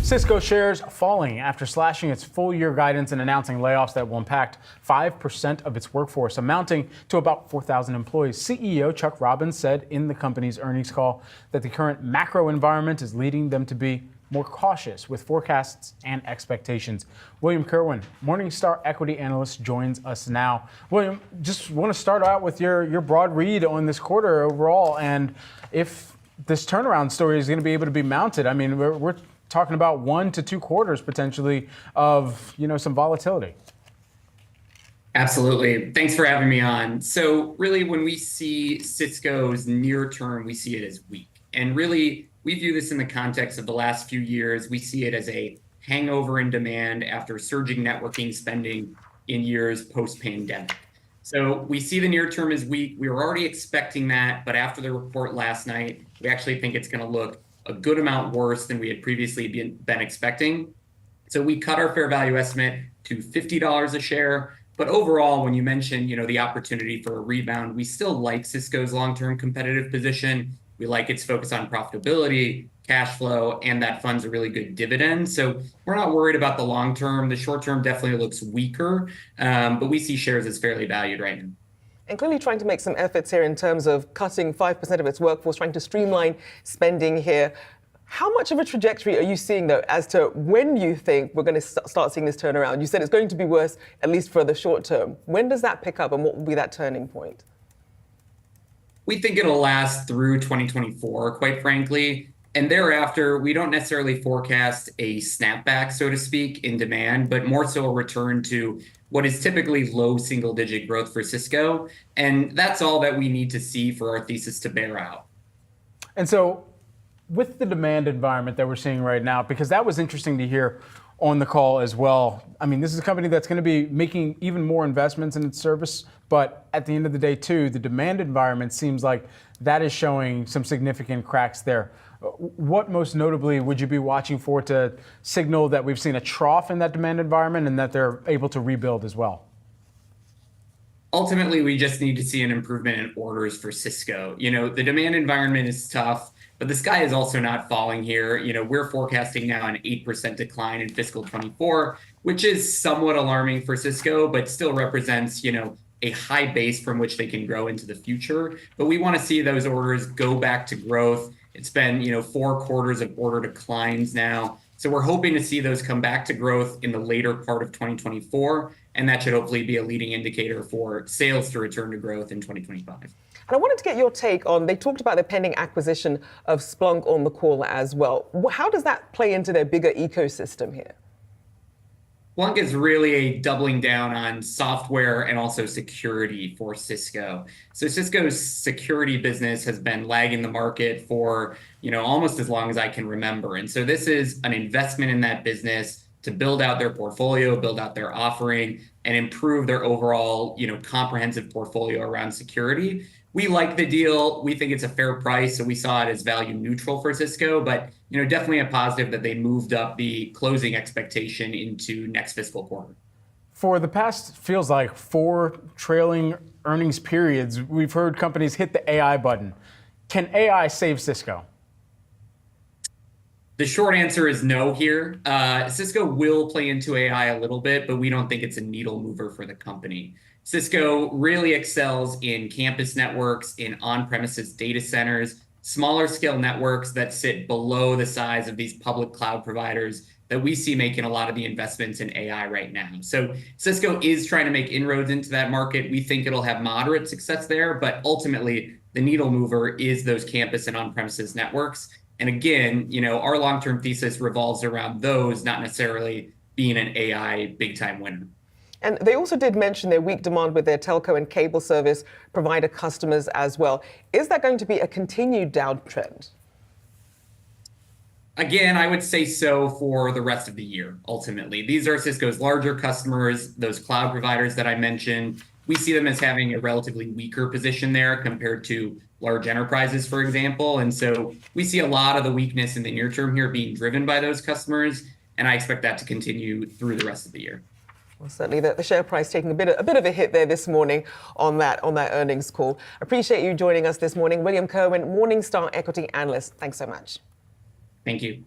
Cisco shares falling after slashing its full-year guidance and announcing layoffs that will impact 5% of its workforce, amounting to about 4,000 employees. CEO Chuck Robbins said in the company's earnings call that the current macro environment is leading them to be more cautious with forecasts and expectations. William Kerwin, Morningstar equity analyst, joins us now. William, just want to start out with your broad read on this quarter overall, and if this turnaround story is going to be able to be mounted. I mean, we're talking about 1 to 2 quarters potentially of some volatility. Absolutely. Thanks for having me on. So really, when we see Cisco's near term, we see it as weak. And really, we view this in the context of the last few years. We see it as a hangover in demand after surging networking spending in years post-pandemic. So we see the near term as weak. We were already expecting that, but after the report last night, we actually think it's going to look a good amount worse than we had previously been expecting. So we cut our fair value estimate to $50 a share. But overall, when you mention, the opportunity for a rebound, we still like Cisco's long-term competitive position. We like its focus on profitability, cash flow, and that funds a really good dividend. So we're not worried about the long term. The short term definitely looks weaker, but we see shares as fairly valued right now. And clearly trying to make some efforts here in terms of cutting 5% of its workforce, trying to streamline spending here. How much of a trajectory are you seeing, though, as to when you think we're going to start seeing this turnaround? You said it's going to be worse, at least for the short term. When does that pick up, and what will be that turning point? We think it'll last through 2024, quite frankly. And thereafter, we don't necessarily forecast a snapback, so to speak, in demand, but more so a return to what is typically low single-digit growth for Cisco. And that's all that we need to see for our thesis to bear out. And so with the demand environment that we're seeing right now, because that was interesting to hear on the call as well. I mean, this is a company that's going to be making even more investments in its service, but at the end of the day, too, the demand environment seems like that is showing some significant cracks there. What most notably would you be watching for to signal that we've seen a trough in that demand environment and that they're able to rebuild as well? Ultimately, we just need to see an improvement in orders for Cisco. The demand environment is tough, but the sky is also not falling here. We're forecasting now an 8% decline in fiscal 24, which is somewhat alarming for Cisco, but still represents, a high base from which they can grow into the future. But we want to see those orders go back to growth. It's been, 4 quarters of order declines now. So we're hoping to see those come back to growth in the later part of 2024, and that should hopefully be a leading indicator for sales to return to growth in 2025. And I wanted to get your take on, they talked about the pending acquisition of Splunk on the call as well. How does that play into their bigger ecosystem here? Splunk is really a doubling down on software and also security for Cisco. So Cisco's security business has been lagging the market for, almost as long as I can remember. And so this is an investment in that business to build out their portfolio, build out their offering, and improve their overall, comprehensive portfolio around security. We like the deal. We think it's a fair price, so we saw it as value neutral for Cisco, but definitely a positive that they moved up the closing expectation into next fiscal quarter. For the past, feels like 4 trailing earnings periods, we've heard companies hit the AI button. Can AI save Cisco? The short answer is no here. Cisco will play into AI a little bit, but we don't think it's a needle mover for the company. Cisco really excels in campus networks, in on-premises data centers, smaller scale networks that sit below the size of these public cloud providers that we see making a lot of the investments in AI right now. So Cisco is trying to make inroads into that market. We think it'll have moderate success there, but ultimately the needle mover is those campus and on-premises networks. And again, our long-term thesis revolves around those, not necessarily being an AI big-time winner. And they also did mention their weak demand with their telco and cable service provider customers as well. Is that going to be a continued downtrend? Again, I would say so for the rest of the year, ultimately. These are Cisco's larger customers, those cloud providers that I mentioned. We see them as having a relatively weaker position there compared to large enterprises, for example. And so we see a lot of the weakness in the near term here being driven by those customers, and I expect that to continue through the rest of the year. Well, certainly the share price taking a bit of a hit there this morning on that earnings call. Appreciate you joining us this morning. William Kerwin, Morningstar equity analyst. Thanks so much. Thank you.